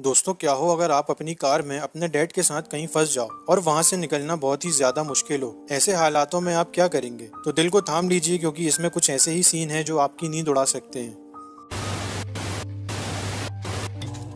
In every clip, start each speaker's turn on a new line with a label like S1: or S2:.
S1: दोस्तों, क्या हो अगर आप अपनी कार में अपने डैड के साथ कहीं फंस जाओ और वहां से निकलना बहुत ही ज्यादा मुश्किल हो। ऐसे हालातों में आप क्या करेंगे? तो दिल को थाम लीजिए, क्योंकि इसमें कुछ ऐसे ही सीन हैं जो आपकी नींद उड़ा सकते हैं।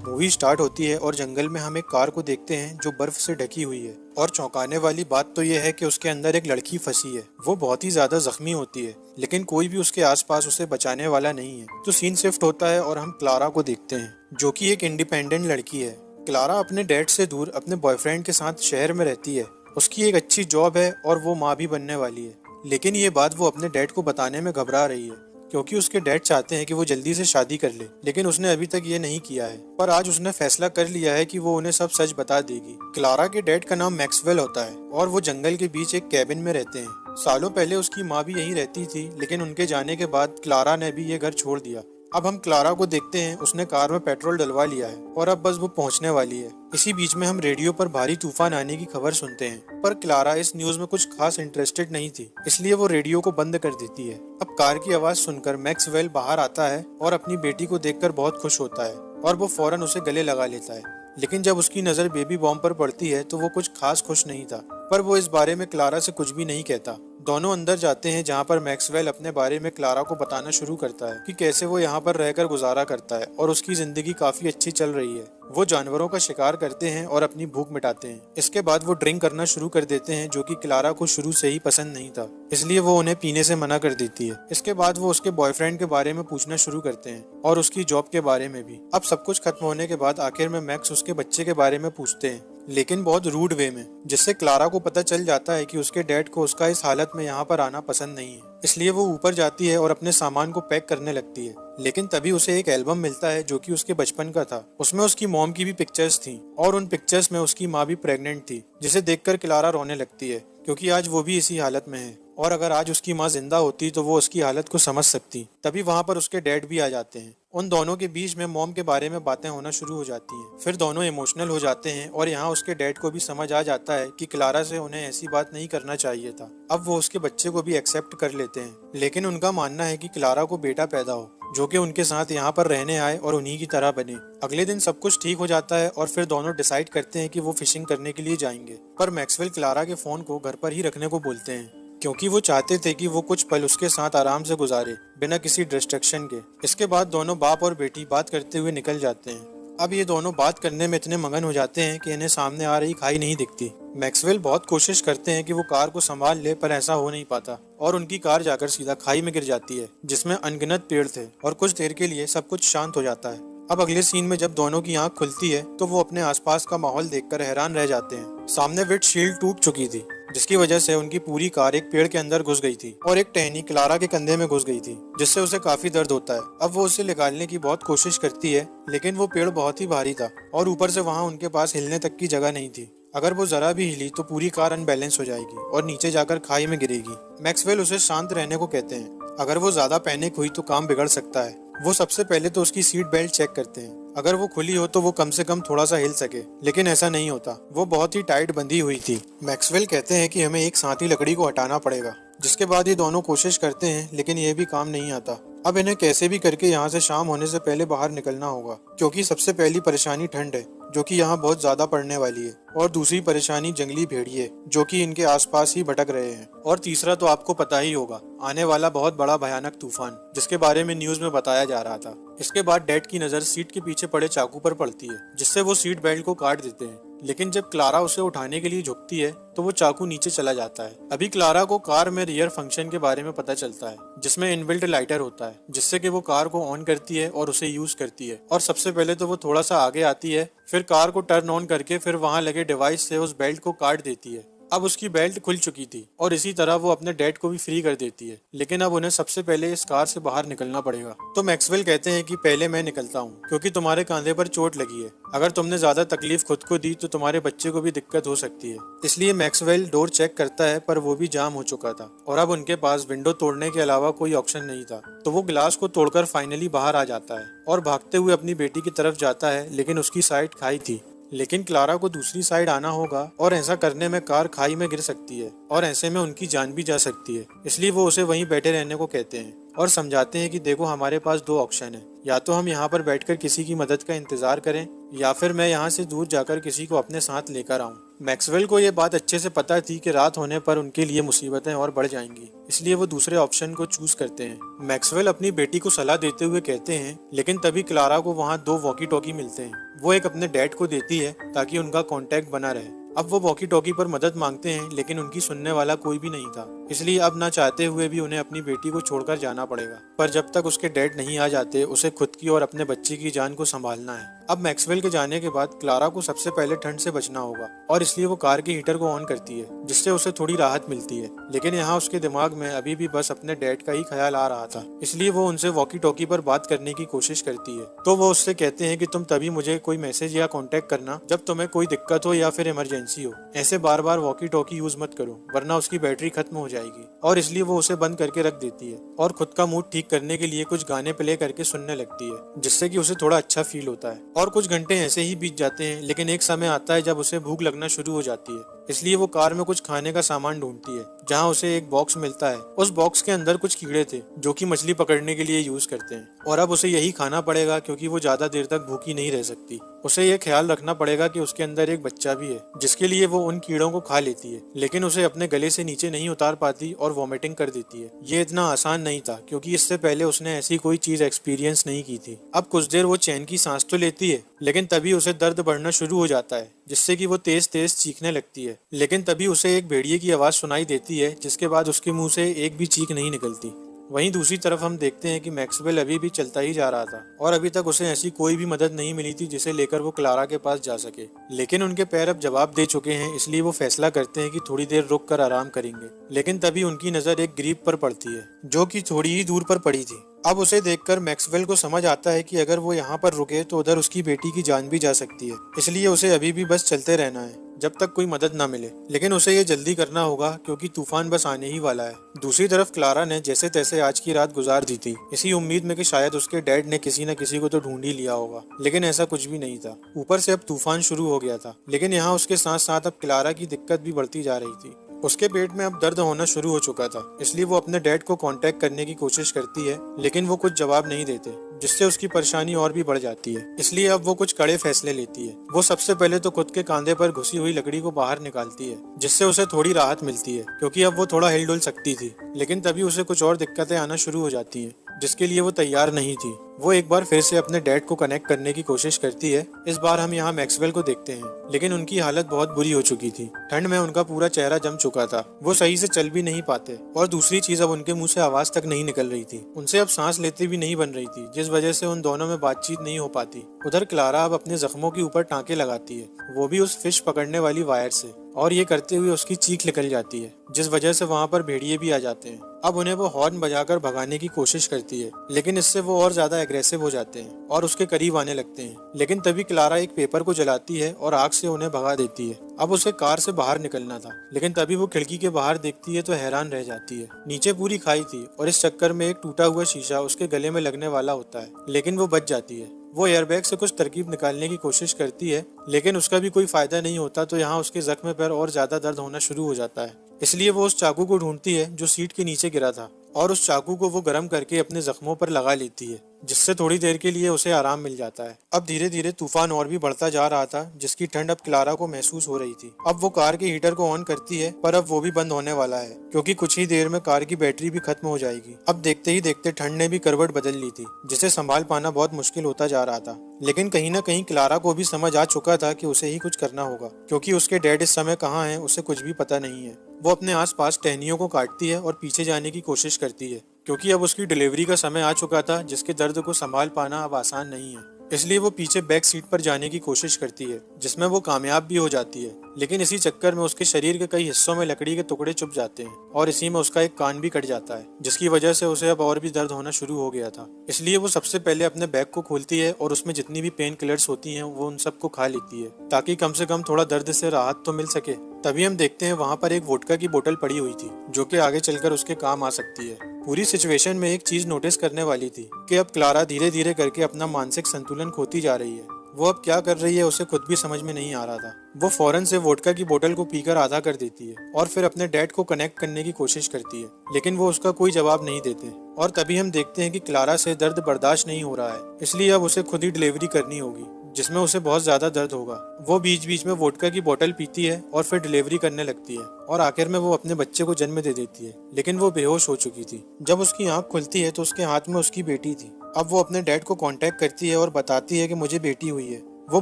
S1: मूवी स्टार्ट होती है और जंगल में हम एक कार को देखते हैं जो बर्फ से ढकी हुई है। और चौंकाने वाली बात तो यह है कि उसके अंदर एक लड़की फंसी है। वो बहुत ही ज्यादा जख्मी होती है, लेकिन कोई भी उसके आसपास उसे बचाने वाला नहीं है। तो सीन शिफ्ट होता है और हम क्लारा को देखते हैं, जो कि एक इंडिपेंडेंट लड़की है। क्लारा अपने डैड से दूर अपने बॉयफ्रेंड के साथ शहर में रहती है। उसकी एक अच्छी जॉब है और वो माँ भी बनने वाली है। लेकिन ये बात वो अपने डैड को बताने में घबरा रही है, क्योंकि उसके डैड चाहते हैं कि वो जल्दी से शादी कर ले। लेकिन उसने अभी तक ये नहीं किया है, पर आज उसने फैसला कर लिया है कि वो उन्हें सब सच बता देगी। क्लारा के डैड का नाम मैक्सवेल होता है और वो जंगल के बीच एक कैबिन में रहते हैं। सालों पहले उसकी माँ भी यहीं रहती थी, लेकिन उनके जाने के बाद क्लारा ने भी ये घर छोड़ दिया। अब हम क्लारा को देखते हैं। उसने कार में पेट्रोल डलवा लिया है और अब बस वो पहुंचने वाली है। इसी बीच में हम रेडियो पर भारी तूफान आने की खबर सुनते हैं, पर क्लारा इस न्यूज में कुछ खास इंटरेस्टेड नहीं थी, इसलिए वो रेडियो को बंद कर देती है। अब कार की आवाज सुनकर मैक्सवेल बाहर आता है और अपनी बेटी को देखकर बहुत खुश होता है और वो फौरन उसे गले लगा लेता है। लेकिन जब उसकी नजर बेबी बॉम्ब पर पड़ती है तो वो कुछ खास खुश नहीं था, पर वो इस बारे में क्लारा से कुछ भी नहीं कहता। दोनों अंदर जाते हैं, जहाँ पर मैक्सवेल अपने बारे में क्लारा को बताना शुरू करता है कि कैसे वो यहाँ पर रहकर गुजारा करता है और उसकी जिंदगी काफी अच्छी चल रही है। वो जानवरों का शिकार करते हैं और अपनी भूख मिटाते हैं। इसके बाद वो ड्रिंक करना शुरू कर देते हैं, जो कि क्लारा को शुरू से ही पसंद नहीं था, इसलिए वो उन्हें पीने से मना कर देती है। इसके बाद वो उसके बॉयफ्रेंड के बारे में पूछना शुरू करते हैं और उसकी जॉब के बारे में भी। अब सब कुछ खत्म होने के बाद आखिर में मैक्स उसके बच्चे के बारे में पूछते हैं, लेकिन बहुत रूड वे में, जिससे क्लारा को पता चल जाता है कि उसके डैड को उसका इस हालत में यहाँ पर आना पसंद नहीं है। इसलिए वो ऊपर जाती है और अपने सामान को पैक करने लगती है। लेकिन तभी उसे एक एल्बम मिलता है जो कि उसके बचपन का था। उसमें उसकी मॉम की भी पिक्चर्स थी और उन पिक्चर्स में उसकी माँ भी प्रेग्नेंट थी, जिसे देखकर क्लारा रोने लगती है, क्योंकि आज वो भी इसी हालत में है और अगर आज उसकी माँ जिंदा होती तो वो उसकी हालत को समझ सकती। तभी वहाँ पर उसके डैड भी आ जाते हैं। उन दोनों के बीच में मॉम के बारे में बातें होना शुरू हो जाती हैं। फिर दोनों इमोशनल हो जाते हैं और यहाँ उसके डैड को भी समझ आ जाता है कि क्लारा से उन्हें ऐसी बात नहीं करना चाहिए था। अब वो उसके बच्चे को भी एक्सेप्ट कर लेते हैं, लेकिन उनका मानना है कि क्लारा को बेटा पैदा हो जो कि उनके साथ यहाँ पर रहने आए और उन्हीं की तरह बने। अगले दिन सब कुछ ठीक हो जाता है और फिर दोनों डिसाइड करते हैं कि वो फिशिंग करने के लिए जाएंगे। पर मैक्सवेल क्लारा के फोन को घर पर ही रखने को बोलते हैं, क्योंकि वो चाहते थे कि वो कुछ पल उसके साथ आराम से गुजारे, बिना किसी डिस्ट्रैक्शन के। इसके बाद दोनों बाप और बेटी बात करते हुए निकल जाते हैं। अब ये दोनों बात करने में इतने मगन हो जाते हैं कि इन्हें सामने आ रही खाई नहीं दिखती। मैक्सवेल बहुत कोशिश करते हैं कि वो कार को संभाल ले, पर ऐसा हो नहीं पाता और उनकी कार जाकर सीधा खाई में गिर जाती है, जिसमें अनगिनत पेड़ थे और कुछ देर के लिए सब कुछ शांत हो जाता है। अब अगले सीन में जब दोनों की आंख खुलती है तो वो अपने आसपास का माहौल देखकर हैरान रह जाते हैं। सामने विंडशील्ड टूट चुकी थी, जिसकी वजह से उनकी पूरी कार एक पेड़ के अंदर घुस गई थी और एक टहनी क्लारा के कंधे में घुस गई थी, जिससे उसे काफी दर्द होता है। अब वो उसे निकालने की बहुत कोशिश करती है, लेकिन वो पेड़ बहुत ही भारी था और ऊपर से वहाँ उनके पास हिलने तक की जगह नहीं थी। अगर वो जरा भी हिली तो पूरी कार अनबैलेंस हो जाएगी और नीचे जाकर खाई में गिरेगी। मैक्सवेल उसे शांत रहने को कहते हैं। अगर वो ज्यादा पैनिक हुई तो काम बिगड़ सकता है। वो सबसे पहले तो उसकी सीट बेल्ट चेक करते हैं। अगर वो खुली हो तो वो कम से कम थोड़ा सा हिल सके, लेकिन ऐसा नहीं होता। वो बहुत ही टाइट बंधी हुई थी। मैक्सवेल कहते हैं कि हमें एक साथ ही लकड़ी को हटाना पड़ेगा, जिसके बाद ये दोनों कोशिश करते हैं, लेकिन ये भी काम नहीं आता। अब इन्हें कैसे भी करके यहाँ से शाम होने से पहले बाहर निकलना होगा, क्योंकि सबसे पहली परेशानी ठंड है, जो कि यहाँ बहुत ज्यादा पड़ने वाली है, और दूसरी परेशानी जंगली भेड़िए, जो कि इनके आसपास ही भटक रहे हैं, और तीसरा तो आपको पता ही होगा, आने वाला बहुत बड़ा भयानक तूफान, जिसके बारे में न्यूज में बताया जा रहा था। इसके बाद डैड की नजर सीट के पीछे पड़े चाकू पर पड़ती है, जिससे वो सीट बेल्ट को काट देते हैं। लेकिन जब क्लारा उसे उठाने के लिए झुकती है तो वो चाकू नीचे चला जाता है। अभी क्लारा को कार में रियर फंक्शन के बारे में पता चलता है, जिसमें इनबिल्ट लाइटर होता है, जिससे कि वो कार को ऑन करती है और उसे यूज करती है। और सबसे पहले तो वो थोड़ा सा आगे आती है, फिर कार को टर्न ऑन करके फिर वहां लगे डिवाइस से उस बेल्ट को काट देती है। अब उसकी बेल्ट खुल चुकी थी और इसी तरह वो अपने डैड को भी फ्री कर देती है। लेकिन अब उन्हें सबसे पहले इस कार से बाहर निकलना पड़ेगा। तो मैक्सवेल कहते हैं कि पहले मैं निकलता हूँ, क्योंकि तुम्हारे कंधे पर चोट लगी है। अगर तुमने ज्यादा तकलीफ खुद को दी तो तुम्हारे बच्चे को भी दिक्कत हो सकती है। इसलिए मैक्सवेल डोर चेक करता है, पर वो भी जाम हो चुका था और अब उनके पास विंडो तोड़ने के अलावा कोई ऑप्शन नहीं था। तो वो गिलास को तोड़कर फाइनली बाहर आ जाता है और भागते हुए अपनी बेटी की तरफ जाता है, लेकिन उसकी साइड खाई थी। लेकिन क्लारा को दूसरी साइड आना होगा और ऐसा करने में कार खाई में गिर सकती है और ऐसे में उनकी जान भी जा सकती है। इसलिए वो उसे वहीं बैठे रहने को कहते हैं और समझाते हैं कि देखो, हमारे पास दो ऑप्शन है, या तो हम यहाँ पर बैठकर किसी की मदद का इंतजार करें या फिर मैं यहाँ से दूर जाकर किसी को अपने साथ लेकर आऊँ। मैक्सवेल को ये बात अच्छे से पता थी कि रात होने पर उनके लिए मुसीबतें और बढ़ जाएंगी, इसलिए वो दूसरे ऑप्शन को चूज करते हैं। मैक्सवेल अपनी बेटी को सलाह देते हुए कहते हैं, लेकिन तभी क्लारा को वहाँ 2 वॉकी टॉकी मिलते हैं। वो एक अपने डैड को देती है ताकि उनका कांटेक्ट बना रहे। अब वो वॉकी टॉकी पर मदद मांगते हैं, लेकिन उनकी सुनने वाला कोई भी नहीं था, इसलिए अब ना चाहते हुए भी उन्हें अपनी बेटी को छोड़कर जाना पड़ेगा। पर जब तक उसके डैड नहीं आ जाते, उसे खुद की और अपने बच्चे की जान को संभालना है। अब मैक्सवेल के जाने के बाद क्लारा को सबसे पहले ठंड से बचना होगा, और इसलिए वो कार के हीटर को ऑन करती है, जिससे उसे थोड़ी राहत मिलती है। लेकिन यहाँ उसके दिमाग में अभी भी बस अपने डैड का ही ख्याल आ रहा था, इसलिए वो उनसे वॉकी टॉकी पर बात करने की कोशिश करती है। तो वो उससे कहते हैं कि तुम तभी मुझे कोई मैसेज या कांटेक्ट करना जब तुम्हें कोई दिक्कत हो या फिर इमरजेंसी हो। ऐसे बार बार वॉकी टॉकी यूज मत करो, वरना उसकी बैटरी खत्म हो जाएगी। और इसलिए वो उसे बंद करके रख देती है और खुद का मूड ठीक करने के लिए कुछ गाने प्ले करके सुनने लगती है, जिससे कि उसे थोड़ा अच्छा फील होता है। और कुछ घंटे ऐसे ही बीत जाते हैं, लेकिन एक समय आता है जब उसे भूख लगना शुरू हो जाती है, इसलिए वो कार में कुछ खाने का सामान ढूंढती है, जहाँ उसे एक बॉक्स मिलता है। उस बॉक्स के अंदर कुछ कीड़े थे जो कि मछली पकड़ने के लिए यूज करते हैं, और अब उसे यही खाना पड़ेगा क्योंकि वो ज्यादा देर तक भूखी नहीं रह सकती। उसे ये ख्याल रखना पड़ेगा कि उसके अंदर एक बच्चा भी है, जिसके लिए वो उन कीड़ों को खा लेती है, लेकिन उसे अपने गले से नीचे नहीं उतार पाती और वॉमिटिंग कर देती है। ये इतना आसान नहीं था, क्योंकि इससे पहले उसने ऐसी कोई चीज एक्सपीरियंस नहीं की थी। अब कुछ देर वो चैन की सांस तो लेती है, लेकिन तभी उसे दर्द बढ़ना शुरू हो जाता है, जिससे कि वो तेज तेज चीखने लगती है। लेकिन तभी उसे एक भेड़िए की आवाज सुनाई देती है, जिसके बाद उसके मुंह से एक भी चीख नहीं निकलती। वहीं दूसरी तरफ हम देखते हैं कि मैक्सवेल अभी भी चलता ही जा रहा था, और अभी तक उसे ऐसी कोई भी मदद नहीं मिली थी जिसे लेकर वो क्लारा के पास जा सके। लेकिन उनके पैर अब जवाब दे चुके हैं, इसलिए वो फैसला करते हैं कि थोड़ी देर रुक कर आराम करेंगे। लेकिन तभी उनकी नजर एक ग्रीब पर पड़ती है, जो कि थोड़ी ही दूर पर पड़ी थी। अब उसे देखकर मैक्सवेल को समझ आता है कि अगर वो यहाँ पर रुके तो उधर उसकी बेटी की जान भी जा सकती है, इसलिए उसे अभी भी बस चलते रहना है जब तक कोई मदद ना मिले। लेकिन उसे ये जल्दी करना होगा, क्योंकि तूफान बस आने ही वाला है। दूसरी तरफ क्लारा ने जैसे तैसे आज की रात गुजार दी थी, इसी उम्मीद में कि शायद उसके डैड ने किसी न किसी को तो ढूंढ ही लिया होगा, लेकिन ऐसा कुछ भी नहीं था। ऊपर से अब तूफान शुरू हो गया था, लेकिन यहाँ उसके साथ साथ अब क्लारा की दिक्कत भी बढ़ती जा रही थी। उसके पेट में अब दर्द होना शुरू हो चुका था, इसलिए वो अपने डैड को कांटेक्ट करने की कोशिश करती है, लेकिन वो कुछ जवाब नहीं देते, जिससे उसकी परेशानी और भी बढ़ जाती है। इसलिए अब वो कुछ कड़े फैसले लेती है। वो सबसे पहले तो खुद के कंधे पर घुसी हुई लकड़ी को बाहर निकालती है, जिससे उसे थोड़ी राहत मिलती है, क्योंकि अब वो थोड़ा हिल डुल सकती थी। लेकिन तभी उसे कुछ और दिक्कतें आना शुरू हो जाती हैं, जिसके लिए वो तैयार नहीं थी। वो एक बार फिर से अपने डैड को कनेक्ट करने की कोशिश करती है। इस बार हम यहाँ मैक्सवेल को देखते हैं, लेकिन उनकी हालत बहुत बुरी हो चुकी थी। ठंड में उनका पूरा चेहरा जम चुका था, वो सही से चल भी नहीं पाते, और दूसरी चीज अब उनके मुंह से आवाज तक नहीं निकल रही थी। उनसे अब सांस लेते भी नहीं बन रही थी, जिस वजह से उन दोनों में बातचीत नहीं हो पाती। उधर क्लारा अब अपने जख्मों के ऊपर टांके लगाती है, वो भी उस फिश पकड़ने वाली वायर से, और ये करते हुए उसकी चीख निकल जाती है, जिस वजह से वहाँ पर भेड़िए भी आ जाते हैं। अब उन्हें वो हॉर्न बजाकर भगाने की कोशिश करती है, लेकिन इससे वो और ज्यादा एग्रेसिव हो जाते हैं और उसके करीब आने लगते हैं। लेकिन तभी क्लारा एक पेपर को जलाती है और आग से उन्हें भगा देती है। अब उसे कार से बाहर निकलना था, लेकिन तभी वो खिड़की के बाहर देखती है तो हैरान रह जाती है। नीचे पूरी खाई थी, और इस चक्कर में एक टूटा हुआ शीशा उसके गले में लगने वाला होता है, लेकिन वो बच जाती है। वो एयरबैग से कुछ तरकीब निकालने की कोशिश करती है, लेकिन उसका भी कोई फायदा नहीं होता। तो यहाँ उसके जख्म पर और ज्यादा दर्द होना शुरू हो जाता है, इसलिए वो उस चाकू को ढूंढती है जो सीट के नीचे गिरा था, और उस चाकू को वो गर्म करके अपने जख्मों पर लगा लेती है, जिससे थोड़ी देर के लिए उसे आराम मिल जाता है। अब धीरे धीरे तूफान और भी बढ़ता जा रहा था, जिसकी ठंड अब क्लारा को महसूस हो रही थी। अब वो कार के हीटर को ऑन करती है, पर अब वो भी बंद होने वाला है, क्योंकि कुछ ही देर में कार की बैटरी भी खत्म हो जाएगी। अब देखते ही देखते ठंड ने भी करवट बदल ली थी, जिसे संभाल पाना बहुत मुश्किल होता जा रहा था। लेकिन कहीं न कहीं क्लारा को भी समझ आ चुका था कि उसे ही कुछ करना होगा, क्योंकि उसके डैड इस समय कहाँ हैं उसे कुछ भी पता नहीं है। वो अपने आसपास टहनियों को काटती है और पीछे जाने की कोशिश करती है, क्योंकि अब उसकी डिलीवरी का समय आ चुका था, जिसके दर्द को संभाल पाना अब आसान नहीं है। इसलिए वो पीछे बैक सीट पर जाने की कोशिश करती है, जिसमें वो कामयाब भी हो जाती है। लेकिन इसी चक्कर में उसके शरीर के कई हिस्सों में लकड़ी के टुकड़े चुभ जाते हैं, और इसी में उसका एक कान भी कट जाता है, जिसकी वजह से उसे अब और भी दर्द होना शुरू हो गया था। इसलिए वो सबसे पहले अपने बैग को खोलती है और उसमें जितनी भी पेन किलर्स होती हैं वो उन सबको खा लेती है, ताकि कम से कम थोड़ा दर्द से राहत तो मिल सके। तभी हम देखते हैं वहाँ पर एक वोडका की बोतल पड़ी हुई थी, जो कि आगे चलकर उसके काम आ सकती है। पूरी सिचुएशन में एक चीज नोटिस करने वाली थी कि अब क्लारा धीरे धीरे करके अपना मानसिक संतुलन खोती जा रही है। वो अब क्या कर रही है उसे खुद भी समझ में नहीं आ रहा था। वो फौरन से वोडका की बोतल को पीकर आधा कर देती है और फिर अपने डैड को कनेक्ट करने की कोशिश करती है, लेकिन वो उसका कोई जवाब नहीं देते। और तभी हम देखते हैं कि क्लारा से दर्द बर्दाश्त नहीं हो रहा है, इसलिए अब उसे खुद ही डिलीवरी करनी होगी, जिसमें उसे बहुत ज्यादा दर्द होगा। वो बीच बीच में वोडका की बोतल पीती है और फिर डिलीवरी करने लगती है और आखिर में वो अपने बच्चे को जन्म दे देती है, लेकिन वो बेहोश हो चुकी थी। जब उसकी आंख खुलती है तो उसके हाथ में उसकी बेटी थी। अब वो अपने डैड को कांटेक्ट करती है और बताती है कि मुझे बेटी हुई है। वो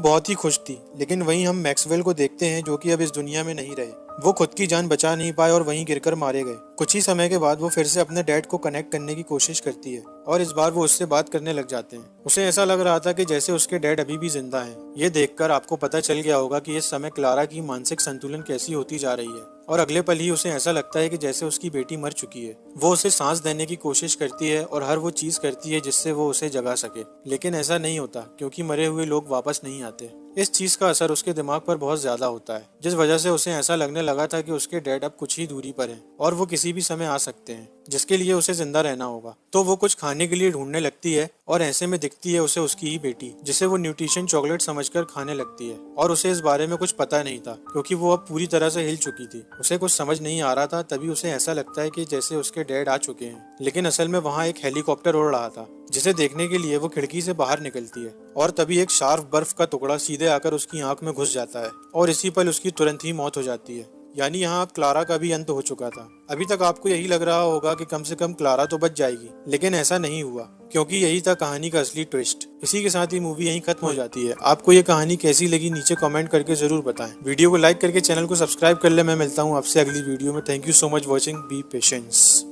S1: बहुत ही खुश थी, लेकिन वहीं हम मैक्सवेल को देखते हैं जो कि अब इस दुनिया में नहीं रहे। वो खुद की जान बचा नहीं पाए और वहीं गिरकर मारे गए। कुछ ही समय के बाद वो फिर से अपने डैड को कनेक्ट करने की कोशिश करती है और इस बार वो उससे बात करने लग जाते हैं। उसे ऐसा लग रहा था कि जैसे उसके डैड अभी भी जिंदा हैं। ये देखकर आपको पता चल गया होगा कि इस समय क्लारा की मानसिक संतुलन कैसी होती जा रही है और अगले पल ही उसे ऐसा लगता है कि जैसे उसकी बेटी मर चुकी है। वो उसे सांस देने की कोशिश करती है और हर वो चीज करती है जिससे वो उसे जगा सके, लेकिन ऐसा नहीं होता क्योंकि मरे हुए लोग वापस नहीं आते। इस चीज का असर उसके दिमाग पर बहुत ज्यादा होता है, जिस वजह से उसे ऐसा लगने लगा था कि उसके डैड अब कुछ ही दूरी पर हैं और वो किसी भी समय आ सकते हैं, जिसके लिए उसे जिंदा रहना होगा। तो वो कुछ खाने के लिए ढूंढने लगती है और ऐसे में दिखती है उसे उसकी ही बेटी, जिसे वो न्यूट्रिशन चॉकलेट समझकर खाने लगती है। और उसे इस बारे में कुछ पता नहीं था क्योंकि वो अब पूरी तरह से हिल चुकी थी। उसे कुछ समझ नहीं आ रहा था, तभी उसे ऐसा लगता है कि जैसे उसके डैड आ चुके हैं, लेकिन असल में वहाँ एक हेलीकॉप्टर उड़ रहा था, जिसे देखने के लिए वो खिड़की से बाहर निकलती है और तभी एक शार्प बर्फ का टुकड़ा सीधे आकर उसकी आंख में घुस जाता है और इसी पल उसकी तुरंत ही मौत हो जाती है। यानी यहाँ अब क्लारा का भी अंत हो चुका था। अभी तक आपको यही लग रहा होगा कि कम से कम क्लारा तो बच जाएगी, लेकिन ऐसा नहीं हुआ क्योंकि यही था कहानी का असली ट्विस्ट। इसी के साथ ही मूवी यहीं खत्म हो जाती है। आपको ये कहानी कैसी लगी नीचे कमेंट करके जरूर बताएं। वीडियो को लाइक करके चैनल को सब्सक्राइब कर ले। मैं मिलता हूँ आपसे अगली वीडियो में। Thank you so much watching. B patience.